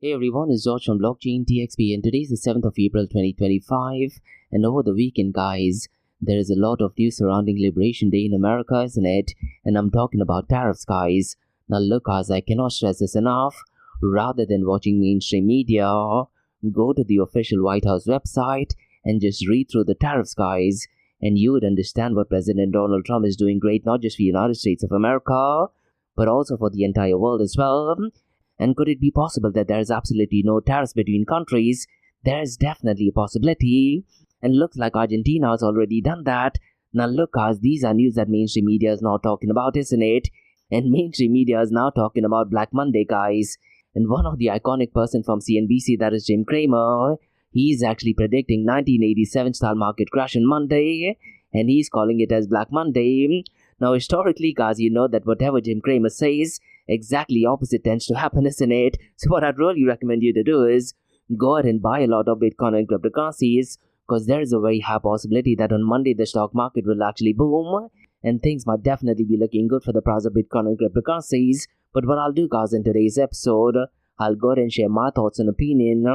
Hey everyone, it's George from Blockchain DXB and today is the 7th of April 2025 and over the weekend guys, there is a lot of news surrounding Liberation Day in America, isn't it? And I'm talking about tariffs guys. Now look guys, I cannot stress this enough. Rather than watching mainstream media, go to the official White House website and just read through the tariffs guys, and you would understand what President Donald Trump is doing great not just for the United States of America, but also for the entire world as well. And could it be possible that there is absolutely no tariffs between countries? There is definitely a possibility. And looks like Argentina has already done that. Now look guys, these are news that mainstream media is not talking about, isn't it? And mainstream media is now talking about Black Monday guys. And one of the iconic person from CNBC, that is Jim Cramer, he is actually predicting 1987 style market crash on Monday. And he's calling it as Black Monday. Now historically guys, you know that whatever Jim Cramer says, exactly opposite tends to happen, isn't it? So what I'd really recommend you to do is go ahead and buy a lot of Bitcoin and cryptocurrencies, because there is a very high possibility that on Monday the stock market will actually boom and things might definitely be looking good for the price of Bitcoin and cryptocurrencies. But what I'll do guys in today's episode, I'll go ahead and share my thoughts and opinion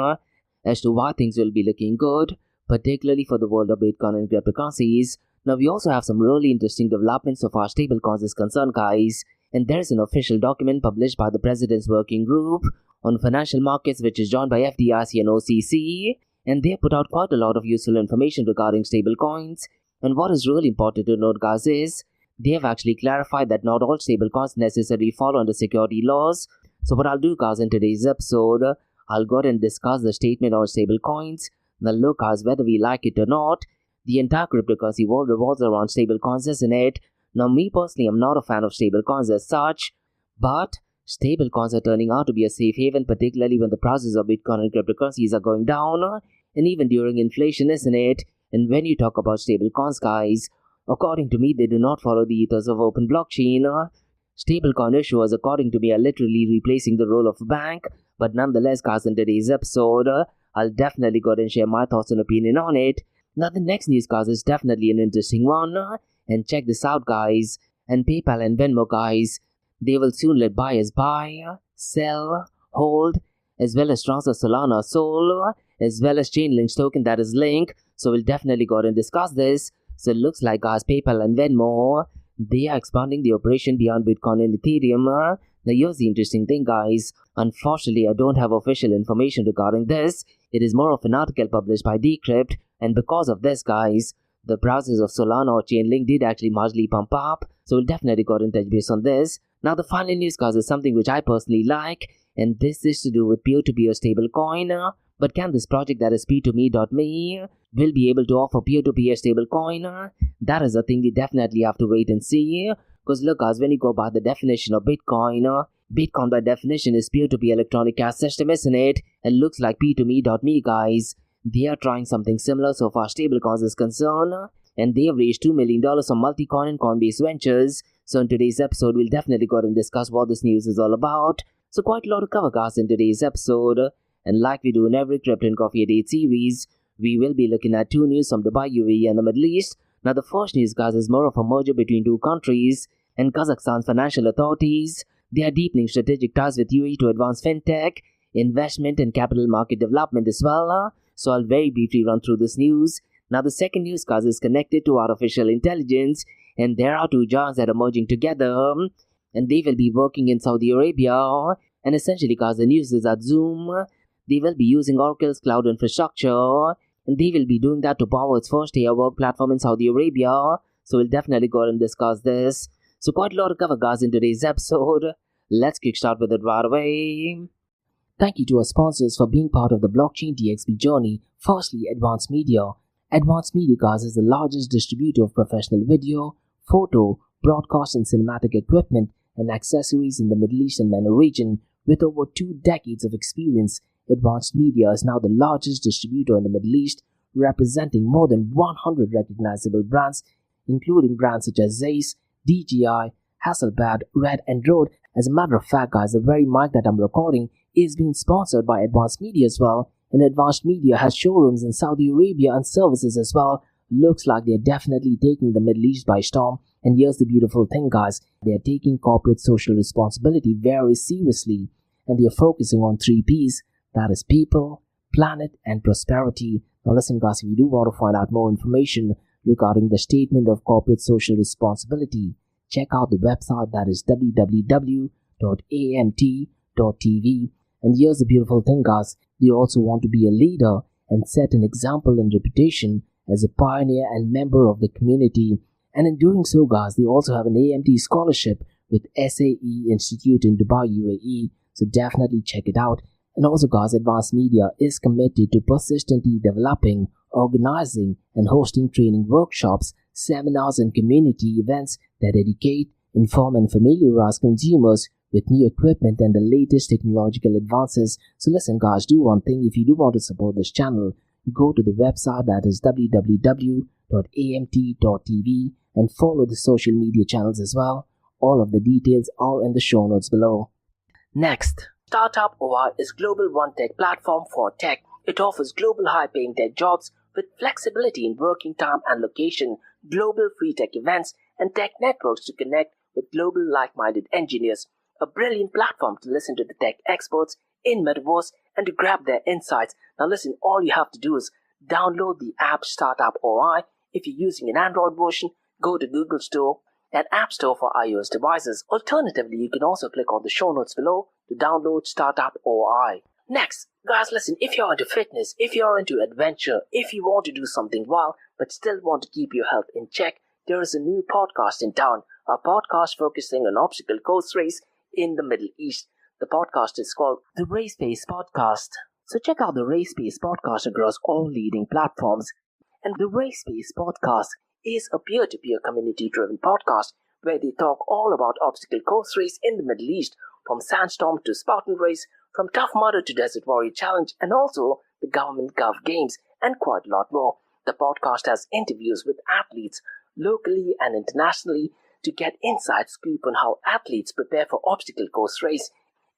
as to why things will be looking good, particularly for the world of Bitcoin and cryptocurrencies. Now we also have some really interesting developments so far stablecoins is concerned guys. And there is an official document published by the President's Working Group on Financial Markets, which is joined by FDIC and OCC, and they put out quite a lot of useful information regarding stablecoins. And what is really important to note guys is, they have actually clarified that not all stablecoins necessarily fall under security laws. So what I'll do guys in today's episode, I'll go ahead and discuss the statement on stablecoins. Now look guys, whether we like it or not, the entire cryptocurrency world revolves around stablecoins, isn't it? Now me personally, I'm not a fan of stablecoins as such, but stablecoins are turning out to be a safe haven, particularly when the prices of Bitcoin and cryptocurrencies are going down, and even during inflation, isn't it? And when you talk about stablecoins guys, according to me, they do not follow the ethos of open blockchain. Stablecoin issuers, according to me, are literally replacing the role of a bank. But nonetheless guys, in today's episode, I'll definitely go ahead and share my thoughts and opinion on it. Now the next news guys is definitely an interesting one. And check this out guys, and PayPal and Venmo guys, they will soon let buyers buy, sell, hold, as well as transfer Solana Sol, as well as Chainlink's token, that is Link. So we'll definitely go ahead and discuss this. So it looks like guys, PayPal and Venmo, they are expanding the operation beyond Bitcoin and Ethereum. Now here's the interesting thing guys, unfortunately I don't have official information regarding this. It is more of an article published by Decrypt, and because of this guys, the prices of Solana or Chainlink did actually marginally pump up, so we'll definitely go and touch base on this. Now the final news guys is something which I personally like, and this is to do with peer-to-peer stablecoin. But can this project, that is P2Me.me, will be able to offer peer-to-peer stablecoin? That is a thing we definitely have to wait and see. Because look guys, when you go by the definition of Bitcoin, Bitcoin by definition is peer-to-peer electronic cash system, isn't it? And looks like P2Me.me guys, they are trying something similar so far stablecoins is concerned, and they have raised $2 million from Multicoin and Coinbase Ventures. So in today's episode, we'll definitely go ahead and discuss what this news is all about. So quite a lot to cover guys in today's episode, and like we do in every Crypto and Coffee a Day series, we will be looking at two news from Dubai, UAE and the Middle East. Now the first news guys is more of a merger between two countries, and Kazakhstan's financial authorities, they are deepening strategic ties with UAE to advance fintech, investment and capital market development as well. So I'll very briefly run through this news. Now the second news guys is connected to artificial intelligence, and there are two giants that are merging together, and they will be working in Saudi Arabia. And essentially guys, the news is that Zoom, they will be using Oracle's cloud infrastructure, and they will be doing that to power its first AI work platform in Saudi Arabia. So we'll definitely go ahead and discuss this. So quite a lot to cover guys in today's episode. Let's kickstart with it right away. Thank you to our sponsors for being part of the Blockchain DXB journey. Firstly, Advanced Media. Advanced Media guys is the largest distributor of professional video, photo, broadcast and cinematic equipment and accessories in the Middle East and MENA region. With over 2 decades of experience, Advanced Media is now the largest distributor in the Middle East, representing more than 100 recognizable brands, including brands such as Zeiss, DJI, Hasselblad, Red and Rode. As a matter of fact guys, the very mic that I'm recording is being sponsored by Advanced Media as well, and Advanced Media has showrooms in Saudi Arabia and services as well. Looks like they're definitely taking the Middle East by storm, and here's the beautiful thing guys, they're taking corporate social responsibility very seriously, and they're focusing on 3 P's, That is people, planet, and prosperity. Now listen guys, if you do want to find out more information regarding the statement of corporate social responsibility, check out the website, that is www.amt.tv. And here's the beautiful thing guys, they also want to be a leader and set an example and reputation as a pioneer and member of the community. And in doing so guys, they also have an AMT scholarship with SAE Institute in Dubai, UAE. So definitely check it out. And also guys, Advanced Media is committed to persistently developing, organizing and hosting training workshops, seminars and community events that educate, inform and familiarize consumers with new equipment and the latest technological advances. So listen guys, do one thing. If you do want to support this channel, go to the website, that is www.amt.tv, and follow the social media channels as well. All of the details are in the show notes below. Next, Startup OI is global one-tech platform for tech. It offers global high-paying tech jobs with flexibility in working time and location, global free tech events, and tech networks to connect with global like-minded engineers. A brilliant platform to listen to the tech experts in Metaverse and to grab their insights. Now listen, all you have to do is download the app Startup OI. If you're using an Android version, go to Google Store and App Store for iOS devices. Alternatively, you can also click on the show notes below to download Startup OI. Next, guys, listen, if you're into fitness, if you're into adventure, if you want to do something wild but still want to keep your health in check, there is a new podcast in town, a podcast focusing on obstacle course race in the Middle East. The podcast is called the Race Pace Podcast. So check out the Race Pace Podcast across all leading platforms. And the Race Pace Podcast is a peer-to-peer community-driven podcast where they talk all about obstacle course race in the Middle East, from Sandstorm to Spartan Race, from Tough Mudder to Desert Warrior Challenge, and also the Government Gov Games, and quite a lot more. The podcast has interviews with athletes locally and internationally to get inside scoop on how athletes prepare for obstacle course race.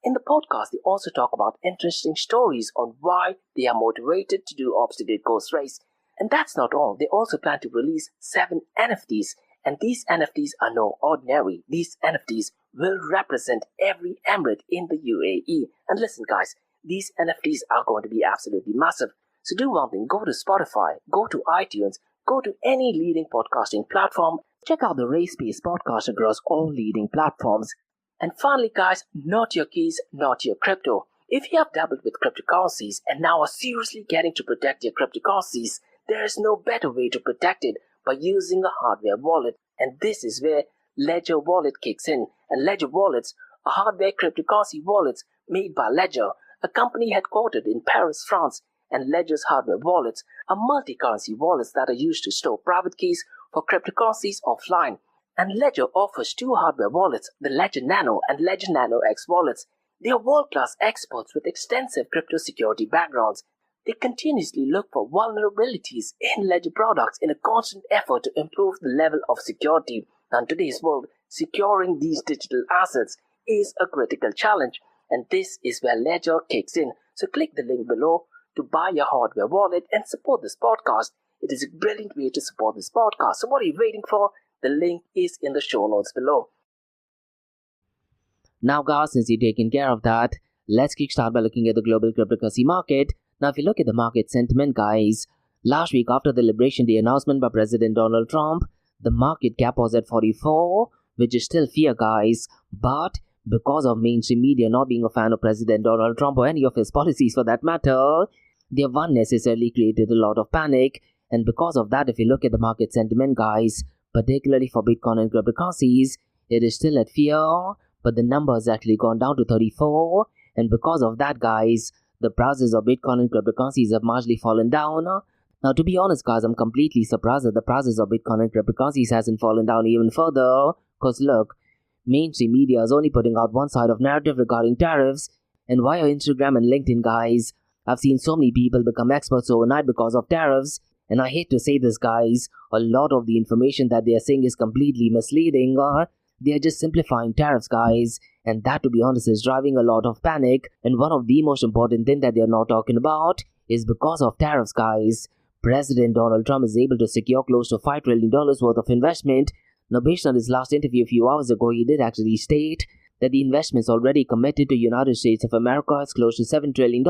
In the podcast, they also talk about interesting stories on why they are motivated to do obstacle course race. And that's not all. They also plan to release 7 NFTs. And these NFTs are no ordinary. These NFTs will represent every emirate in the UAE. And listen guys, these NFTs are going to be absolutely massive. So do one thing, go to Spotify, go to iTunes, go to any leading podcasting platform. Check out the Race Pace Podcast across all leading platforms. And finally guys, not your keys, not your crypto. If you have dabbled with cryptocurrencies and now are seriously getting to protect your cryptocurrencies, there is no better way to protect it by using a hardware wallet. And this is where Ledger Wallet kicks in. And Ledger Wallets are hardware cryptocurrency wallets made by Ledger, a company headquartered in Paris, France. And Ledger's hardware wallets are multi-currency wallets that are used to store private keys for cryptocurrencies offline. And Ledger offers 2 hardware wallets, the Ledger Nano and Ledger Nano X wallets. They are world-class experts with extensive crypto security backgrounds. They continuously look for vulnerabilities in Ledger products in a constant effort to improve the level of security. Now, in today's world, securing these digital assets is a critical challenge, and this is where Ledger kicks in. So click the link below to buy your hardware wallet and support this podcast. It is a brilliant way to support this podcast. So what are you waiting for? The link is in the show notes below. Now guys, since you've taken care of that, let's kickstart by looking at the global cryptocurrency market. Now if you look at the market sentiment guys, last week after the Liberation Day announcement by President Donald Trump, the market cap was at 44, which is still fear guys, but because of mainstream media not being a fan of President Donald Trump or any of his policies for that matter, they have unnecessarily created a lot of panic. And because of that, if you look at the market sentiment guys, particularly for Bitcoin and cryptocurrencies, it is still at fear, but the number has actually gone down to 34. And because of that guys, the prices of Bitcoin and cryptocurrencies have marginally fallen down. Now to be honest guys, I'm completely surprised that the prices of Bitcoin and cryptocurrencies hasn't fallen down even further. Cause look, mainstream media is only putting out one side of narrative regarding tariffs. And via Instagram and LinkedIn guys, I've seen so many people become experts overnight because of tariffs. And I hate to say this guys, a lot of the information that they are saying is completely misleading. They are just simplifying tariffs guys, and that to be honest is driving a lot of panic. And one of the most important thing that they are not talking about is because of tariffs guys, President Donald Trump is able to secure close to $5 trillion worth of investment. Now based on his last interview a few hours ago, he did actually state that the investments already committed to United States of America is close to $7 trillion.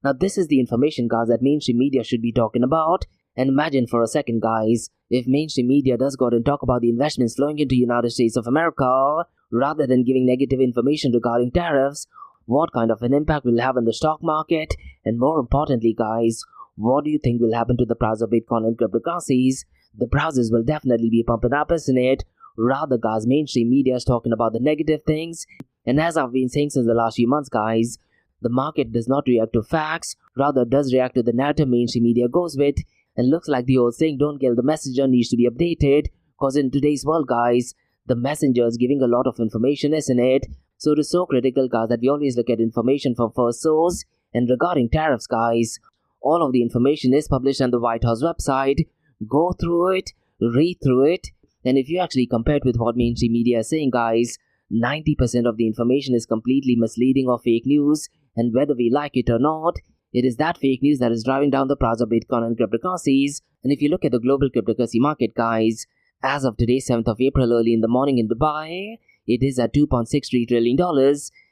Now this is the information, guys, that mainstream media should be talking about. And imagine for a second, guys, if mainstream media does go out and talk about the investments flowing into United States of America, rather than giving negative information regarding tariffs, what kind of an impact will have on the stock market? And more importantly, guys, what do you think will happen to the price of Bitcoin and cryptocurrencies? The prices will definitely be pumping up, isn't it? Rather, guys, mainstream media is talking about the negative things. And as I've been saying since the last few months, guys, the market does not react to facts, rather does react to the narrative mainstream media goes with. And looks like the old saying, don't kill the messenger, needs to be updated. Because in today's world, guys, the messenger is giving a lot of information, isn't it? So it is so critical, guys, that we always look at information from first source. And regarding tariffs, guys, all of the information is published on the White House website. Go through it, read through it. And if you actually compare it with what mainstream media is saying, guys, 90% of the information is completely misleading or fake news. And whether we like it or not, it is that fake news that is driving down the price of Bitcoin and cryptocurrencies. And if you look at the global cryptocurrency market, guys, as of today, 7th of April, early in the morning in Dubai, it is at $2.63 trillion.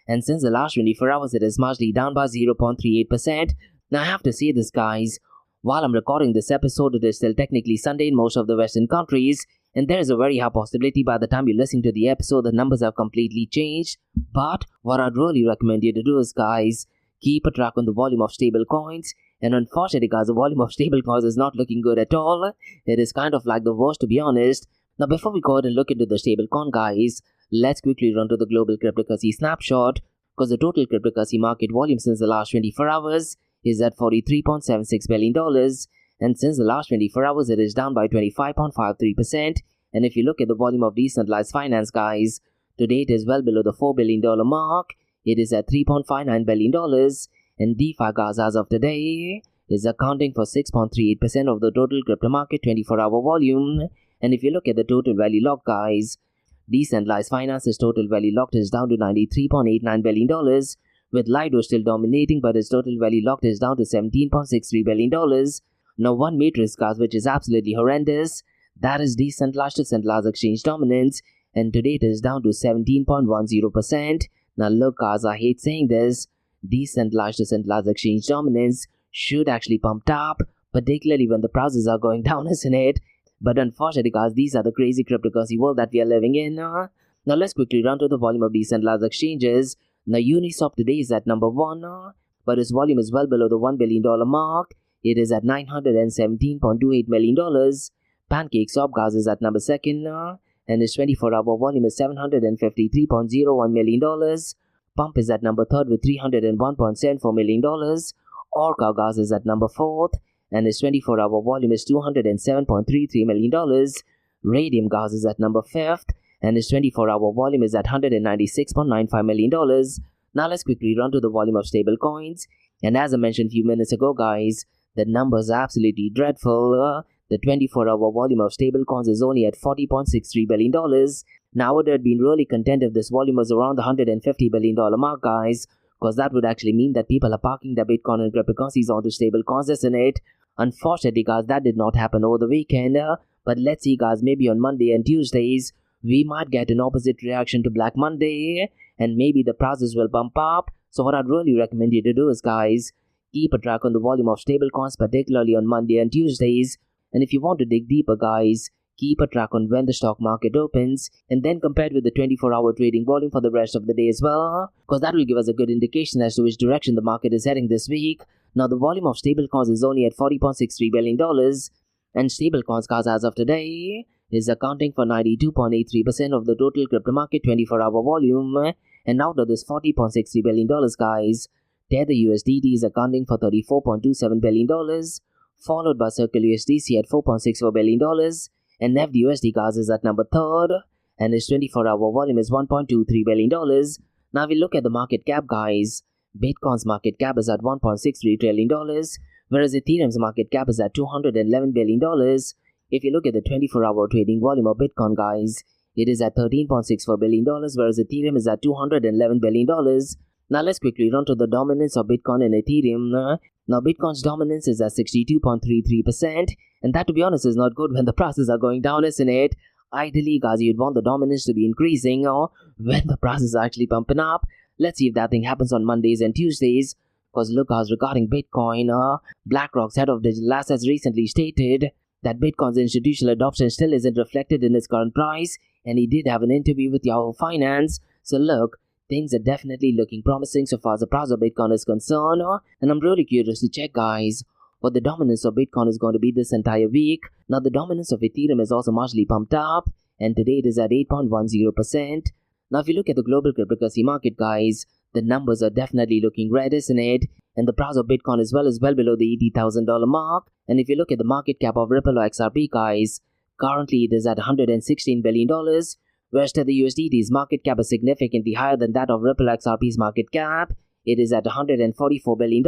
And since the last 24 hours, it is marginally down by 0.38%. Now, I have to say this, guys, while I'm recording this episode, it is still technically Sunday in most of the Western countries. And there is a very high possibility by the time you listen to the episode, the numbers have completely changed. But what I'd really recommend you to do is, guys, keep a track on the volume of stable coins. And unfortunately, guys, the volume of stable coins is not looking good at all. It is kind of like the worst, to be honest. Now, before we go ahead and look into the stable coin, guys, let's quickly run to the global cryptocurrency snapshot. Because the total cryptocurrency market volume since the last 24 hours is at $43.76 billion. And since the last 24 hours, it is down by 25.53%. And if you look at the volume of decentralized finance, guys, today it is well below the $4 billion mark. It is at $3.59 billion. And DeFi, guys, as of today, is accounting for 6.38% of the total crypto market 24-hour volume. And if you look at the total value locked, guys, decentralized finance's total value locked is down to $93.89 billion, with Lido still dominating, but its total value locked is down to $17.63 billion. Now, one matrix, guys, which is absolutely horrendous, that is decentralized to centralized exchange dominance, and today it is down to 17.10%. Now, look, guys, I hate saying this, decentralized to centralized exchange dominance should actually pump up, particularly when the prices are going down, isn't it? But unfortunately, guys, these are the crazy cryptocurrency world that we are living in. Now, let's quickly run to the volume of decentralized exchanges. Now, Uniswap today is at number 1, but its volume is well below the $1 billion mark. It is at $917.28 million. PancakeSwap, guys, is at number 2, and its 24-hour volume is $753.01 million. Pump is at number 3 with $301.74 million. Orca, guys, is at number 4, and its 24-hour volume is $207.33 million. Radium, guys, is at number 5, and its 24-hour volume is at $196.95 million. Now let's quickly run to the volume of stable coins. And as I mentioned a few minutes ago, guys, the numbers are absolutely dreadful. The 24-hour volume of stable coins is only at $40.63 billion. Now, I would have been really content if this volume was around the $150 billion mark, guys, because that would actually mean that people are parking their Bitcoin and cryptocurrencies onto stable coins, isn't it? Unfortunately, guys, that did not happen over the weekend. But let's see, guys, maybe on Monday and Tuesdays, we might get an opposite reaction to Black Monday, and maybe the prices will bump up. So what I'd really recommend you to do is, guys, keep a track on the volume of stable coins, particularly on Monday and Tuesdays. And if you want to dig deeper, guys, keep a track on when the stock market opens, and then compare it with the 24-hour trading volume for the rest of the day as well, because that will give us a good indication as to which direction the market is heading this week. Now, the volume of stablecoins is only at $40.63 billion, and stablecoins, guys, as of today, is accounting for 92.83% of the total crypto market 24-hour volume. And out of this $40.63 billion, guys, Tether USDT is accounting for $34.27 billion, followed by Circle USDC at $4.64 billion, and NEFD USD, guys, is at number 3, and its 24-hour volume is $1.23 billion. Now, we look at the market cap, guys. Bitcoin's market cap is at $1.63 trillion, whereas Ethereum's market cap is at $211 billion. If you look at the 24-hour trading volume of Bitcoin, guys, it is at $13.64 billion, whereas Ethereum is at $211 billion. Now, let's quickly run to the dominance of Bitcoin and Ethereum. Now, Bitcoin's dominance is at 62.33%, and that, to be honest, is not good when the prices are going down, isn't it? Ideally, guys, you'd want the dominance to be increasing when the price is actually pumping up. Let's see if that thing happens on Mondays and Tuesdays. Because look, guys, regarding Bitcoin, BlackRock's head of digital assets recently stated that Bitcoin's institutional adoption still isn't reflected in its current price, and he did have an interview with Yahoo Finance. So look, things are definitely looking promising so far as the price of Bitcoin is concerned, and I'm really curious to check, guys, what the dominance of Bitcoin is going to be this entire week. Now, the dominance of Ethereum is also marginally pumped up, and today it is at 8.10%. Now, if you look at the global cryptocurrency market, guys, the numbers are definitely looking red, isn't it? And the price of Bitcoin as well is well below the $80,000 mark. And if you look at the market cap of Ripple or XRP, guys, currently it is at $116 billion, whereas the USDT's market cap is significantly higher than that of Ripple XRP's market cap. It is at $144 billion.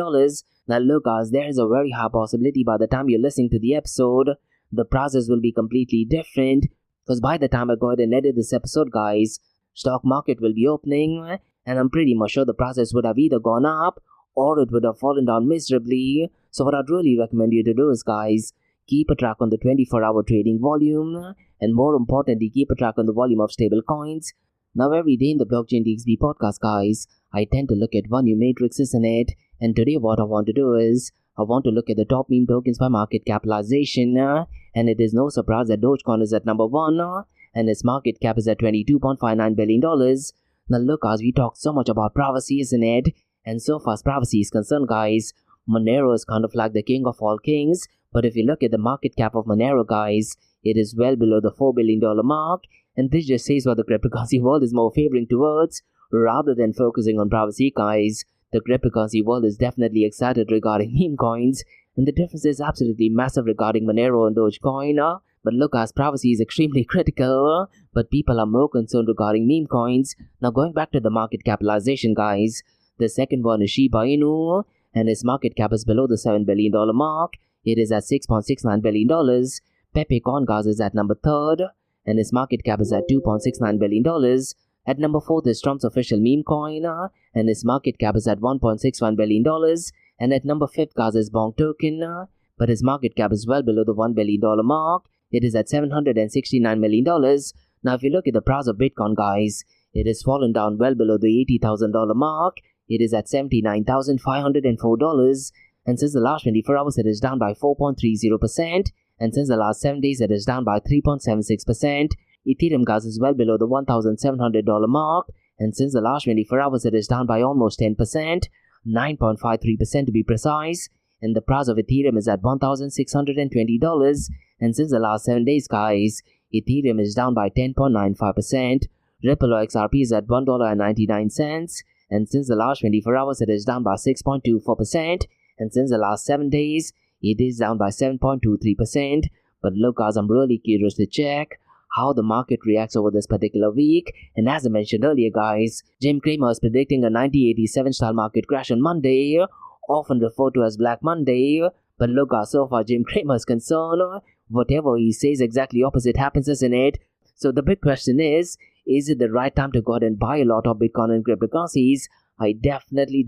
Now look, guys, there is a very high possibility by the time you're listening to the episode, the prices will be completely different. Because by the time I go ahead and edit this episode, guys, stock market will be opening, and I'm pretty much sure the prices would have either gone up or it would have fallen down miserably. So what I'd really recommend you to do is, guys, keep a track on the 24-hour trading volume, and more importantly, keep a track on the volume of stable coins. Now, every day in the Blockchain DXB podcast, guys, I tend to look at one new matrix, isn't it? And today what I want to do is, I want to look at the top meme tokens by market capitalization, and it is no surprise that Dogecoin is at number 1, and its market cap is at $22.59 billion. Now look, as we talked so much about privacy, isn't it? And so far as privacy is concerned, guys, Monero is kind of like the king of all kings. But if you look at the market cap of Monero, guys, it is well below the $4 billion mark. And this just says what the cryptocurrency world is more favoring towards. Rather than focusing on privacy, guys, the cryptocurrency world is definitely excited regarding meme coins. And the difference is absolutely massive regarding Monero and Dogecoin. But look, as privacy is extremely critical, but people are more concerned regarding meme coins. Now going back to the market capitalization, guys, the second one is Shiba Inu, and its market cap is below the $7 billion mark. It is at $6.69 billion. Pepe Coin, guys, is at number 3rd, and its market cap is at $2.69 billion. At number 4th is Trump's official meme coin, and its market cap is at $1.61 billion. And at number 5th, guys, is Bonk token, but its market cap is well below the $1 billion mark. It is at $769 million. Now, if you look at the price of Bitcoin, guys, it has fallen down well below the $80,000 mark. It is at $79,504. And since the last 24 hours, it is down by 4.30%. And since the last 7 days, it is down by 3.76%. Ethereum, guys, is well below the $1,700 mark. And since the last 24 hours, it is down by almost 10%, 9.53% to be precise. And the price of Ethereum is at $1,620. And since the last 7 days, guys, Ethereum is down by 10.95%. Ripple or XRP is at $1.99. And since the last 24 hours, it is down by 6.24%. And since the last 7 days, it is down by 7.23%. But look, guys, I'm really curious to check how the market reacts over this particular week. And as I mentioned earlier, guys, Jim Cramer is predicting a 1987 style market crash on Monday, often referred to as Black Monday. But look, guys, so far Jim Cramer is concerned, whatever he says, exactly opposite happens, isn't it? So the big question is it the right time to go out and buy a lot of Bitcoin and cryptocurrencies? I definitely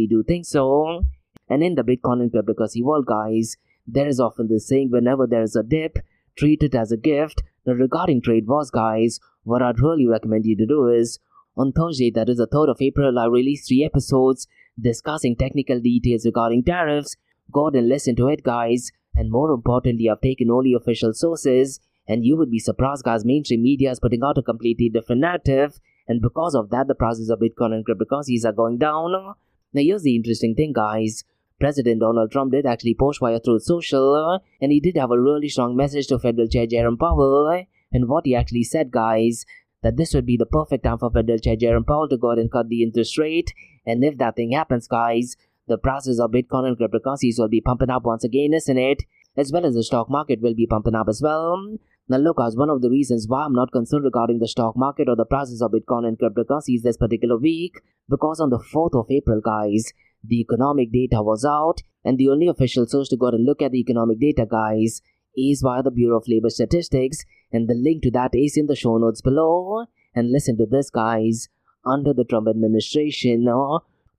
do think so. And in the Bitcoin and cryptocurrency world, guys, there is often this saying, whenever there is a dip, treat it as a gift. Now, regarding trade wars, guys, what I'd really recommend you to do is, on Thursday, that is the 3rd of April, I released 3 episodes discussing technical details regarding tariffs. Go ahead and listen to it, guys. And more importantly, I've taken only official sources. And you would be surprised, guys, mainstream media is putting out a completely different narrative. And because of that, the prices of Bitcoin and cryptocurrencies are going down. Now, here's the interesting thing, guys. President Donald Trump did actually post via Truth Social, and he did have a really strong message to Federal Chair Jerome Powell. And what he actually said, guys, that this would be the perfect time for Federal Chair Jerome Powell to go ahead and cut the interest rate. And if that thing happens, guys, the prices of Bitcoin and cryptocurrencies will be pumping up once again, isn't it? As well as the stock market will be pumping up as well. Now look, guys, one of the reasons why I'm not concerned regarding the stock market or the prices of Bitcoin and cryptocurrencies this particular week, because on the 4th of April, guys, the economic data was out, and the only official source to go and look at the economic data, guys, is via the Bureau of Labor Statistics, and the link to that is in the show notes below. And listen to this, guys. Under the Trump administration,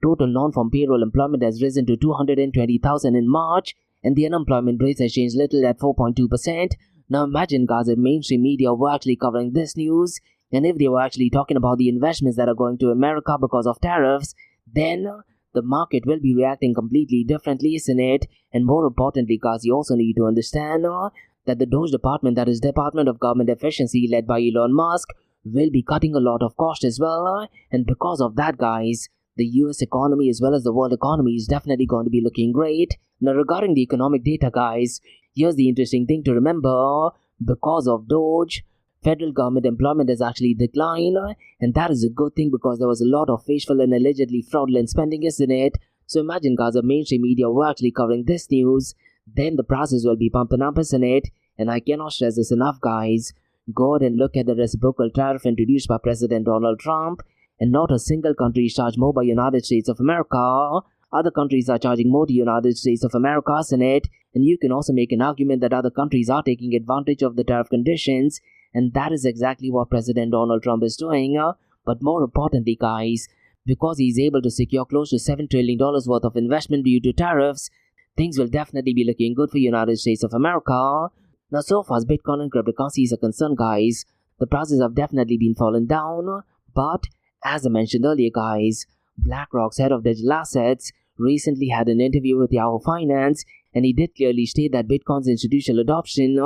total non-farm payroll employment has risen to 220,000 in March, and the unemployment rate has changed little at 4.2%. Now imagine guys if mainstream media were actually covering this news, and if they were actually talking about the investments that are going to America because of tariffs, then the market will be reacting completely differently, isn't it? And more importantly guys, you also need to understand that the Doge department, that is Department of Government Efficiency led by Elon Musk, will be cutting a lot of cost as well. And because of that guys, the US economy as well as the world economy is definitely going to be looking great. Now regarding the economic data guys, here's the interesting thing to remember. Because of Doge, federal government employment has actually declined, and that is a good thing because there was a lot of wasteful and allegedly fraudulent spending, isn't it? So imagine guys, the mainstream media were actually covering this news, then the prices will be pumping up, isn't it? And I cannot stress this enough guys. Go ahead and look at the reciprocal tariff introduced by President Donald Trump, and not a single country is charged more by United States of America. Other countries are charging more to United States of America, isn't it? And you can also make an argument that other countries are taking advantage of the tariff conditions, and that is exactly what President Donald Trump is doing. But more importantly guys, because he is able to secure close to $7 trillion worth of investment due to tariffs, things will definitely be looking good for United States of America. Now so far as Bitcoin and cryptocurrencies are concerned guys, the prices have definitely been falling down. But as I mentioned earlier guys, BlackRock's head of digital assets recently had an interview with Yahoo Finance, and he did clearly state that Bitcoin's institutional adoption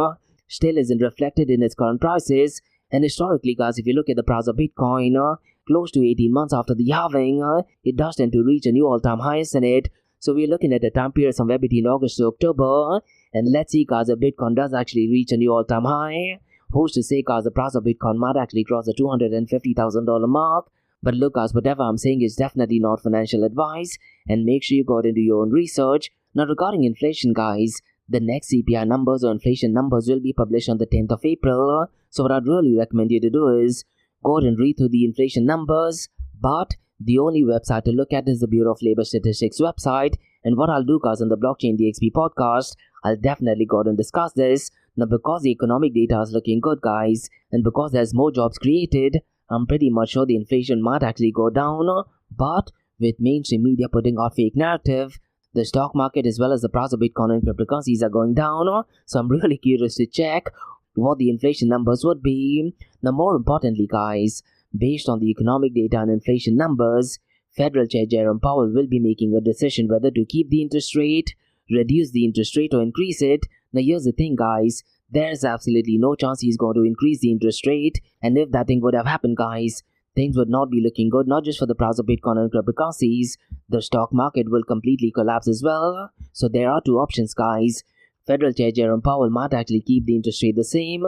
still isn't reflected in its current prices. And historically guys, if you look at the price of Bitcoin, close to 18 months after the halving, it does tend to reach a new all-time high, isn't it? So we're looking at a time period somewhere between August to October, and let's see guys if Bitcoin does actually reach a new all-time high. Who's to say guys the price of Bitcoin might actually cross the $250,000 mark. But look guys, whatever I'm saying is definitely not financial advice, and make sure you go and do your own research. Now regarding inflation guys, the next CPI numbers or inflation numbers will be published on the 10th of April. So what I'd really recommend you to do is go and read through the inflation numbers, but the only website to look at is the Bureau of Labor Statistics website. And what I'll do guys on the Blockchain DXB podcast, I'll definitely go and discuss this. Now because the economic data is looking good guys, and because there's more jobs created, I'm pretty much sure the inflation might actually go down. But with mainstream media putting out fake narrative, the stock market as well as the price of Bitcoin and cryptocurrencies are going down. So I'm really curious to check what the inflation numbers would be. Now more importantly guys, based on the economic data and inflation numbers, Federal Chair Jerome Powell will be making a decision whether to keep the interest rate, reduce the interest rate or increase it. Now here's the thing guys, there's absolutely no chance he's going to increase the interest rate, and if that thing would have happened guys, things would not be looking good, not just for the price of Bitcoin and cryptocurrencies, the stock market will completely collapse as well. So there are two options guys. Federal Chair Jerome Powell might actually keep the interest rate the same,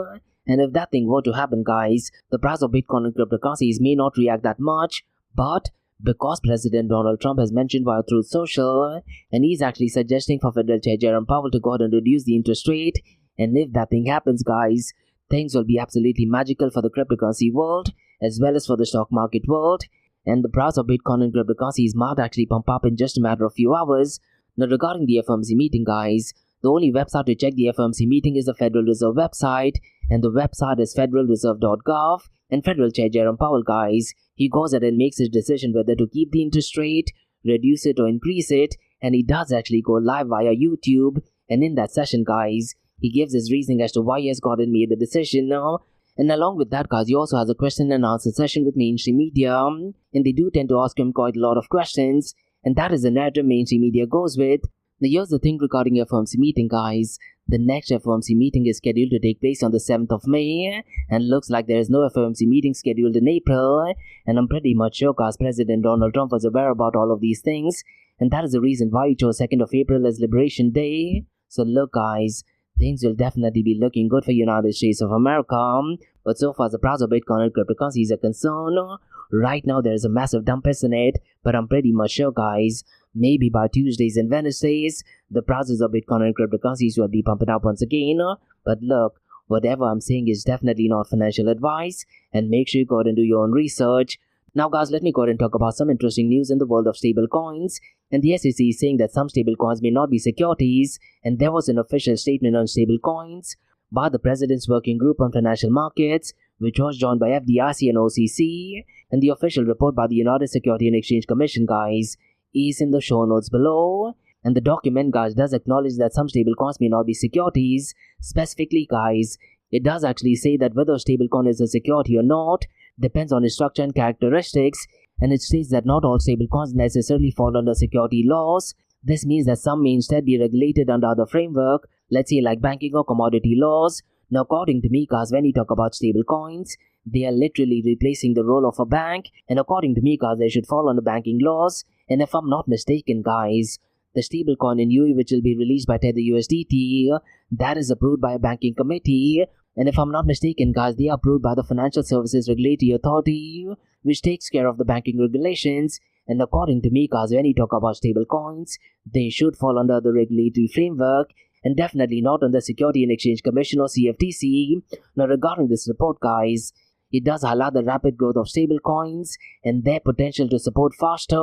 and if that thing were to happen guys, the price of Bitcoin and cryptocurrencies may not react that much. But because President Donald Trump has mentioned via Truth Social, and he's actually suggesting for Federal Chair Jerome Powell to go ahead and reduce the interest rate, and if that thing happens guys, things will be absolutely magical for the cryptocurrency world as well as for the stock market world, and the price of Bitcoin and cryptocurrencies might actually pump up in just a matter of few hours. Now regarding the FOMC meeting guys, the only website to check the FOMC meeting is the Federal Reserve website, and the website is federalreserve.gov. And Federal Chair Jerome Powell guys, he goes ahead and makes his decision whether to keep the interest rate, reduce it or increase it, and he does actually go live via YouTube, and in that session guys, he gives his reasoning as to why he has gotten made the decision now. And along with that guys, he also has a question and answer session with mainstream media, and they do tend to ask him quite a lot of questions, and that is the narrative mainstream media goes with. Now here's the thing regarding FOMC meeting guys, the next FOMC meeting is scheduled to take place on the 7th of May, and looks like there is no FOMC meeting scheduled in April, and I'm pretty much sure guys President Donald Trump was aware about all of these things, and that is the reason why he chose 2nd of April as Liberation Day. So look guys, things will definitely be looking good for United States of America. But so far as the price of Bitcoin and cryptocurrencies are concerned, right now there is a massive dump in it, but I'm pretty much sure guys, maybe by Tuesdays and Wednesdays, the prices of Bitcoin and cryptocurrencies will be pumping up once again. But look, whatever I'm saying is definitely not financial advice, and make sure you go ahead and do your own research. Now guys, let me go ahead and talk about some interesting news in the world of stablecoins. And the SEC is saying that some stablecoins may not be securities, and there was an official statement on stablecoins by the President's Working Group on Financial Markets, which was joined by FDIC and OCC, and the official report by the United Securities and Exchange Commission guys is in the show notes below. And the document, guys, does acknowledge that some stablecoins may not be securities. Specifically, guys, it does actually say that whether a stablecoin is a security or not depends on its structure and characteristics, and it states that not all stablecoins necessarily fall under security laws. This means that some may instead be regulated under other framework, let's say like banking or commodity laws. Now, according to me, guys, when we talk about stablecoins, they are literally replacing the role of a bank, and according to me, guys, they should fall under banking laws. And if I'm not mistaken, guys, the stablecoin in UAE, which will be released by Tether USDT, that is approved by a banking committee. And if I'm not mistaken, guys, they are approved by the Financial Services Regulatory Authority, which takes care of the banking regulations. And according to me, guys, when you talk about stablecoins, they should fall under the regulatory framework and definitely not under Security and Exchange Commission or CFTC. Now, regarding this report, guys, it does highlight the rapid growth of stablecoins and their potential to support faster,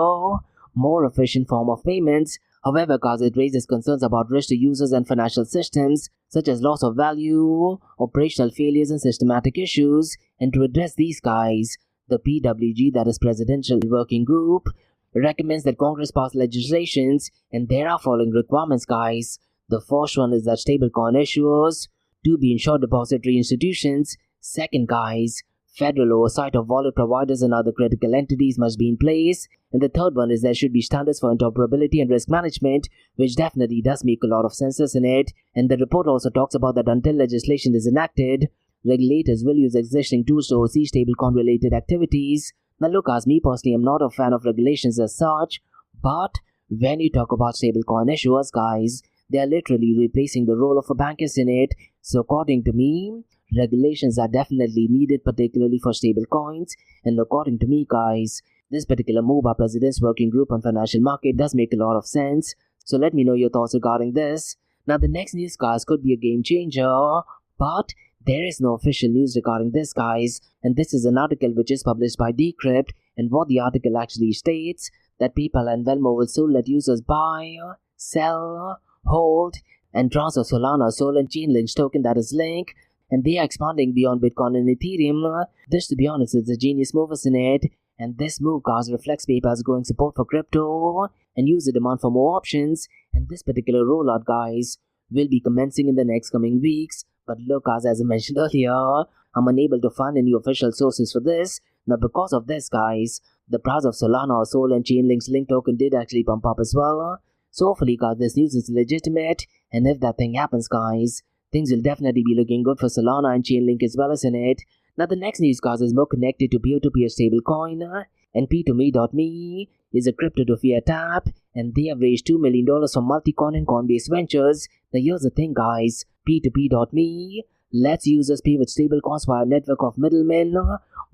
more efficient form of payments. However, guys, it raises concerns about risk to users and financial systems, such as loss of value, operational failures, and systematic issues. And to address these, guys, the PWG, that is Presidential Working Group, recommends that Congress pass legislations, and there are following requirements, guys. The first one is that stablecoin issuers to be insured depository institutions. Second, guys, federal oversight of wallet providers and other critical entities must be in place. And the third one is there should be standards for interoperability and risk management, which definitely does make a lot of sense in it. And the report also talks about that until legislation is enacted, regulators will use existing tools to oversee stablecoin-related activities. Now look, as me personally, I'm not a fan of regulations as such, but when you talk about stablecoin issuers, guys, they are literally replacing the role of a bank in it. So according to me, regulations are definitely needed, particularly for stablecoins. And according to me, guys, this particular move by President's Working Group on Financial Market does make a lot of sense. So let me know your thoughts regarding this. Now, the next news, guys, could be a game changer, but there is no official news regarding this, guys. And this is an article which is published by Decrypt. And what the article actually states, that PayPal and Venmo will soon let users buy, sell, hold, and transfer Solana, Sol, and Chainlink's token, that is Link. And they are expanding beyond Bitcoin and Ethereum. This, to be honest, is a genius move, isn't it? And this move, guys, reflects PayPal's growing support for crypto and user demand for more options. And this particular rollout, guys, will be commencing in the next coming weeks. But look, guys, as I mentioned earlier, I'm unable to find any official sources for this. Now, because of this, guys, the price of Solana, Sol, and Chainlink's Link token did actually pump up as well. So hopefully, guys, this news is legitimate. And if that thing happens, guys, things will definitely be looking good for Solana and Chainlink as well, isn't it? Now, the next news, guys, is more connected to peer-to-peer stablecoin. And P2Me.me is a crypto-to-fiat app, and they have raised $2 million from Multicoin and Coinbase Ventures. Now, here's the thing, guys. P2P.me lets users pay with stablecoins via a network of middlemen,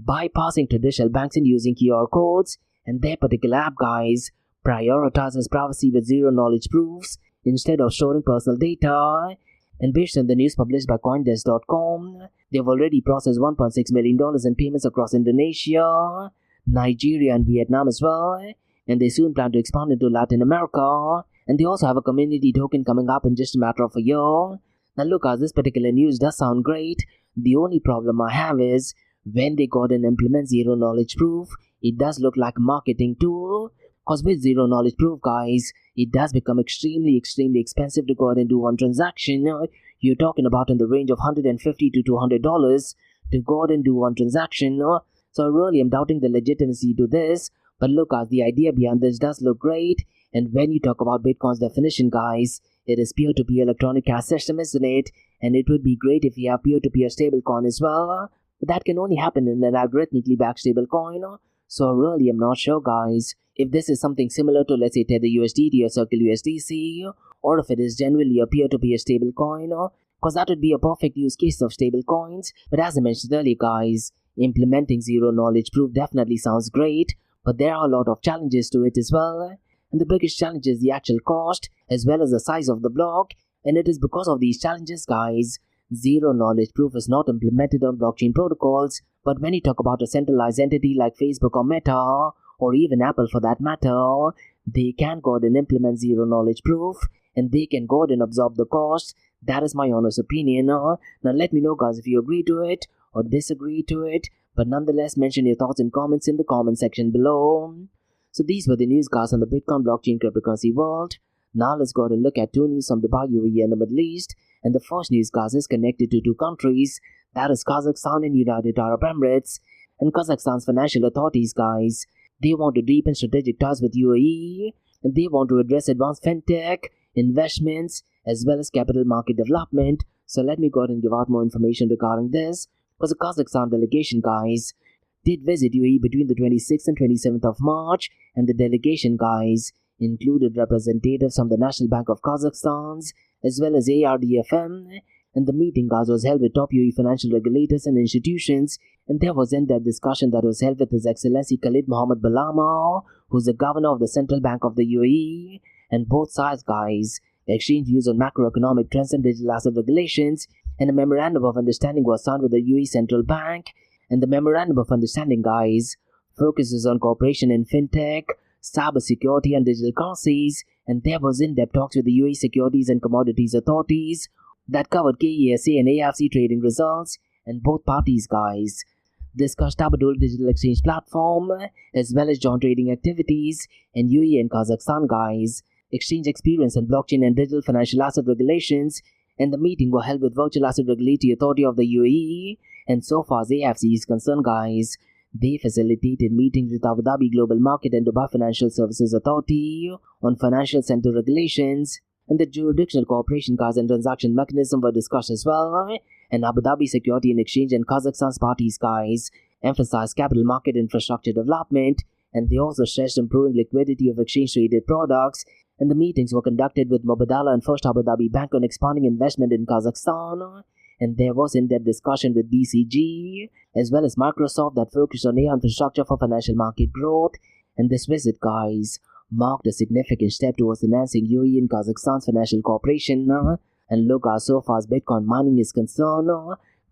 bypassing traditional banks and using QR codes. And their particular app, guys, prioritizes privacy with zero-knowledge proofs instead of storing personal data. And based on the news published by Coindesk.com, they've already processed $1.6 million in payments across Indonesia, Nigeria, and Vietnam as well. And they soon plan to expand into Latin America. And they also have a community token coming up in just a matter of a year. Now look, as this particular news does sound great, the only problem I have is when they go and implement zero knowledge proof, it does look like a marketing tool. Because with zero knowledge proof, guys, it does become extremely expensive to go ahead and do one transaction. You're talking about in the range of $150 to $200 to go ahead and do one transaction. So I really am doubting the legitimacy to this. But look, guys, the idea behind this does look great. And when you talk about Bitcoin's definition, guys, it is peer-to-peer electronic cash system, isn't it? And it would be great if we have peer-to-peer stablecoin as well. But that can only happen in an algorithmically backed stablecoin. So I really am not sure, guys, if this is something similar to, let's say, Tether USDT or Circle USDC, or if it is generally a peer-to-peer stablecoin, because that would be a perfect use case of stablecoins. But as I mentioned earlier, guys, implementing zero knowledge proof definitely sounds great, but there are a lot of challenges to it as well. And the biggest challenge is the actual cost, as well as the size of the block. And it is because of these challenges, guys, zero knowledge proof is not implemented on blockchain protocols. But when you talk about a centralized entity like Facebook or Meta, or even Apple for that matter, they can go ahead and implement zero knowledge proof, and they can go ahead and absorb the cost. That is my honest opinion. Now let me know, guys, if you agree to it or disagree to it. But nonetheless, mention your thoughts and comments in the comment section below. So these were the news, guys, on the Bitcoin blockchain cryptocurrency world. Now let's go ahead and look at two news from Dubai, UAE and the Middle East. And the first news, guys, is connected to two countries, that is Kazakhstan and United Arab Emirates. And Kazakhstan's financial authorities, guys, they want to deepen strategic ties with UAE, and they want to address advanced fintech, investments, as well as capital market development. So let me go ahead and give out more information regarding this, because the Kazakhstan delegation, guys, did visit UAE between the 26th and 27th of March, and the delegation, guys, included representatives from the National Bank of Kazakhstan, as well as ARDFM, and the meeting, guys, was held with top UAE financial regulators and institutions, and there was in-depth discussion that was held with His Excellency Khalid Mohammed Balama, who's the governor of the Central Bank of the UAE, and both sides, guys, exchanged views on macroeconomic trends and digital asset regulations, and a memorandum of understanding was signed with the UAE Central Bank, and the memorandum of understanding, guys, focuses on cooperation in fintech, cybersecurity and digital currencies, and there was in-depth talks with the UAE Securities and Commodities authorities that covered KESA and AFC trading results, and both parties, guys, discussed Tabadul digital exchange platform, as well as joint trading activities, and UAE and Kazakhstan, guys, exchange experience in blockchain and digital financial asset regulations, and the meeting was held with Virtual Asset Regulatory Authority of the UAE, and so far as AFC is concerned, guys, they facilitated meetings with Abu Dhabi Global Market and Dubai Financial Services Authority on financial center regulations, and the jurisdictional cooperation cards and transaction mechanism were discussed as well, and Abu Dhabi Security and Exchange and Kazakhstan's parties, guys, emphasized capital market infrastructure development, and they also stressed improving liquidity of exchange-traded products, and the meetings were conducted with Mubadala and First Abu Dhabi Bank on expanding investment in Kazakhstan, and there was in-depth discussion with BCG, as well as Microsoft that focused on AI infrastructure for financial market growth, and this visit, guys, marked a significant step towards enhancing UAE and Kazakhstan's financial cooperation. And look, so far as Bitcoin mining is concerned,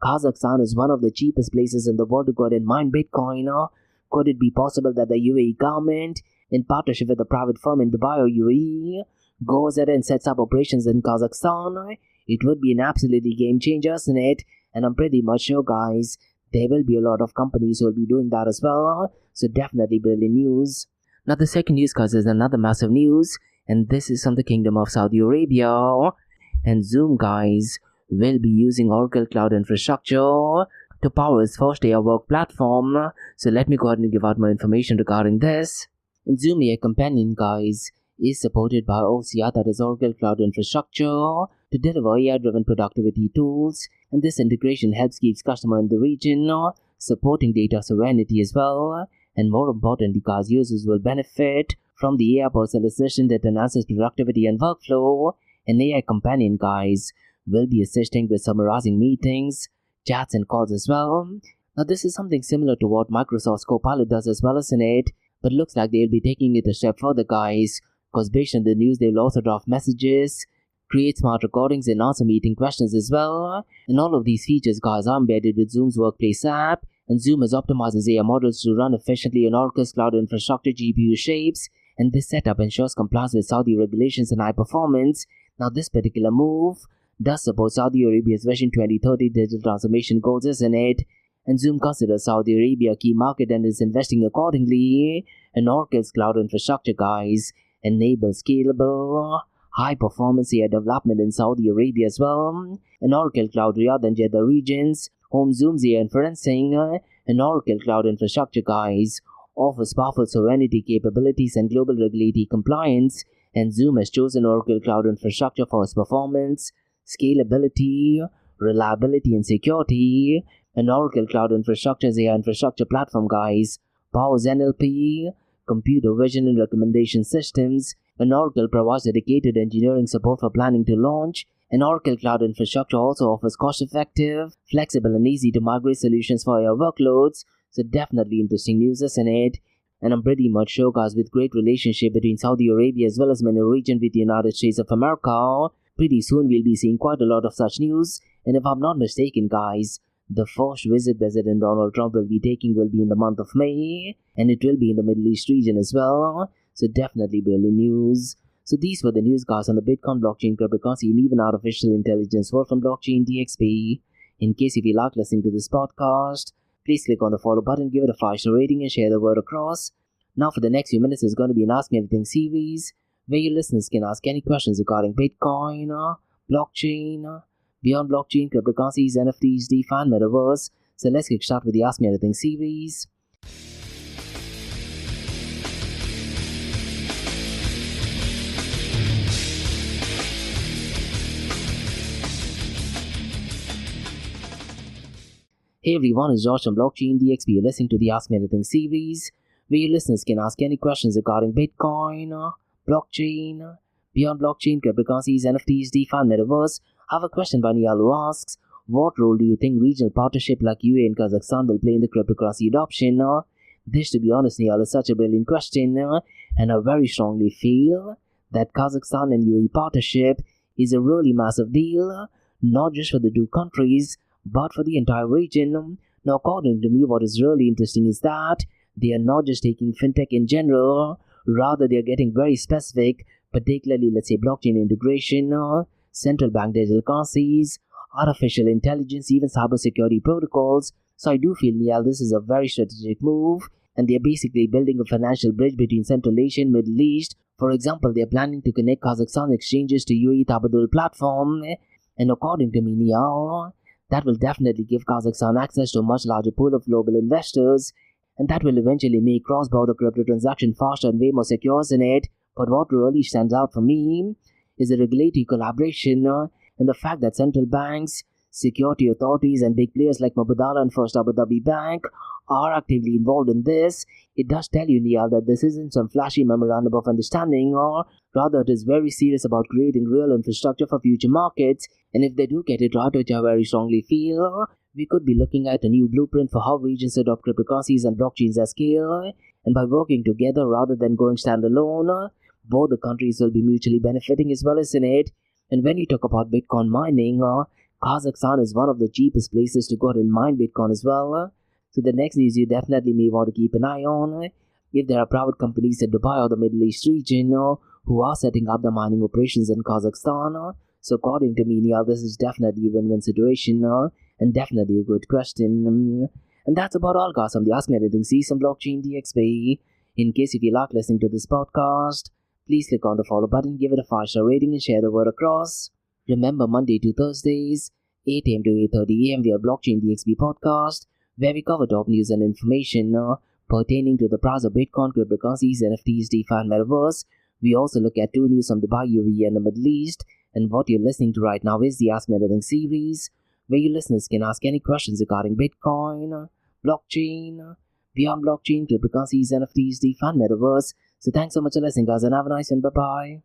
Kazakhstan is one of the cheapest places in the world to go ahead and mine Bitcoin. Could it be possible that the UAE government, in partnership with a private firm in Dubai or UAE, goes ahead and sets up operations in Kazakhstan? It would be an absolutely game changer, isn't it? And I'm pretty much sure, guys, there will be a lot of companies who will be doing that as well. So definitely brilliant news. Now the second news, guys, is another massive news, and this is from the Kingdom of Saudi Arabia. And Zoom, guys, will be using Oracle Cloud Infrastructure to power its first AI work platform. So let me go ahead and give out more information regarding this. And Zoom AI Companion, guys, is supported by OCI, that is Oracle Cloud Infrastructure, to deliver AI-driven productivity tools, and this integration helps keep customers in the region, supporting data sovereignty as well. And more importantly, guys, users will benefit from the AI personal assistant that enhances productivity and workflow. An AI companion, guys, will be assisting with summarizing meetings, chats, and calls as well. Now, this is something similar to what Microsoft's Copilot does as well as in it, but looks like they'll be taking it a step further, guys, because based on the news, they'll also draft messages, create smart recordings, and answer meeting questions as well. And all of these features, guys, are embedded with Zoom's Workplace app, and Zoom has optimized its AI models to run efficiently on Oracle's cloud infrastructure GPU shapes, and this setup ensures compliance with Saudi regulations and high performance. Now, this particular move does support Saudi Arabia's Vision 2030 digital transformation goals, isn't it? And Zoom considers Saudi Arabia a key market and is investing accordingly. And Oracle's cloud infrastructure, guys, enables scalable, high-performance AI development in Saudi Arabia as well. And Oracle Cloud Riyadh and Jeddah regions home Zoom's AI inferencing. And Oracle Cloud Infrastructure, guys, offers powerful sovereignty capabilities and global regulatory compliance. And Zoom has chosen Oracle Cloud Infrastructure for its performance, scalability, reliability, and security. And Oracle Cloud Infrastructure's AI infrastructure platform, guys, powers NLP, computer vision, and recommendation systems. And Oracle provides dedicated engineering support for planning to launch. And Oracle Cloud Infrastructure also offers cost-effective, flexible, and easy-to-migrate solutions for your workloads. So definitely interesting news, isn't it? And I'm pretty much sure, guys, with great relationship between Saudi Arabia as well as many region with the United States of America, pretty soon we'll be seeing quite a lot of such news. And if I'm not mistaken, guys, the first visit President Donald Trump will be taking will be in the month of May, and it will be in the Middle East region as well. So definitely brilliant news. So these were the news, guys, on the Bitcoin, blockchain, cryptocurrency, and even artificial intelligence world from Blockchain DXB. In case if you like listening to this podcast, please click on the follow button, give it a 5-star rating, and share the word across. Now for the next few minutes, it's going to be an Ask Me Anything series, where your listeners can ask any questions regarding Bitcoin, blockchain, beyond blockchain, cryptocurrencies, NFTs, DeFi, and Metaverse. So let's get started with the Ask Me Anything series. Hey everyone, it's Josh from Blockchain DXB. You're listening to the Ask Me Anything series, where your listeners can ask any questions regarding Bitcoin, blockchain, beyond blockchain, cryptocurrencies, NFTs, DeFi, and Metaverse. I have a question by Niall who asks, what role do you think regional partnership like UAE and Kazakhstan will play in the cryptocurrency adoption? This, to be honest, Niall, is such a brilliant question, and I very strongly feel that Kazakhstan and UAE partnership is a really massive deal, not just for the two countries, but for the entire region. Now, according to me, what is really interesting is that they are not just taking fintech in general, rather they are getting very specific, particularly, let's say, blockchain integration, central bank digital currencies, artificial intelligence, even cybersecurity protocols. So I do feel, Niall, this is a very strategic move, and they are basically building a financial bridge between Central Asia and Middle East. For example, they are planning to connect Kazakhstan exchanges to UAE Tabadul platform, and according to me, Niall, that will definitely give Kazakhstan access to a much larger pool of global investors, and that will eventually make cross-border crypto transactions faster and way more secure in it. But what really stands out for me is the regulatory collaboration and the fact that central banks, security authorities, and big players like Mubadala and First Abu Dhabi Bank are actively involved in this. It does tell you, Niall, that this isn't some flashy memorandum of understanding, or rather it is very serious about creating real infrastructure for future markets. And if they do get it right, which I very strongly feel, we could be looking at a new blueprint for how regions adopt cryptocurrencies and blockchains at scale. And by working together rather than going standalone, both the countries will be mutually benefiting as well as in it. And when you talk about Bitcoin mining, Kazakhstan is one of the cheapest places to go and mine Bitcoin as well. So the next news you definitely may want to keep an eye on, if there are private companies in Dubai or the Middle East region who are setting up the mining operations in Kazakhstan. So according to me, Niall, this is definitely a win-win situation and definitely a good question. And that's about all, guys, from the Ask Me Anything season Blockchain DXB. In case if you like listening to this podcast, please click on the follow button, give it a 5-star rating, and share the word across. Remember, Monday to Thursdays, 8 a.m. to 8:30 a.m. we have Blockchain DXB podcast, where we cover top news and information pertaining to the price of Bitcoin, cryptocurrencies, NFTs, DeFi, and Metaverse. We also look at two news from Dubai, UAE, and the Middle East. And what you're listening to right now is the Ask Me Anything series, where your listeners can ask any questions regarding Bitcoin, blockchain, beyond blockchain, cryptocurrencies, NFTs, DeFi, and Metaverse. So thanks so much for listening, guys, and have a nice one. Bye-bye.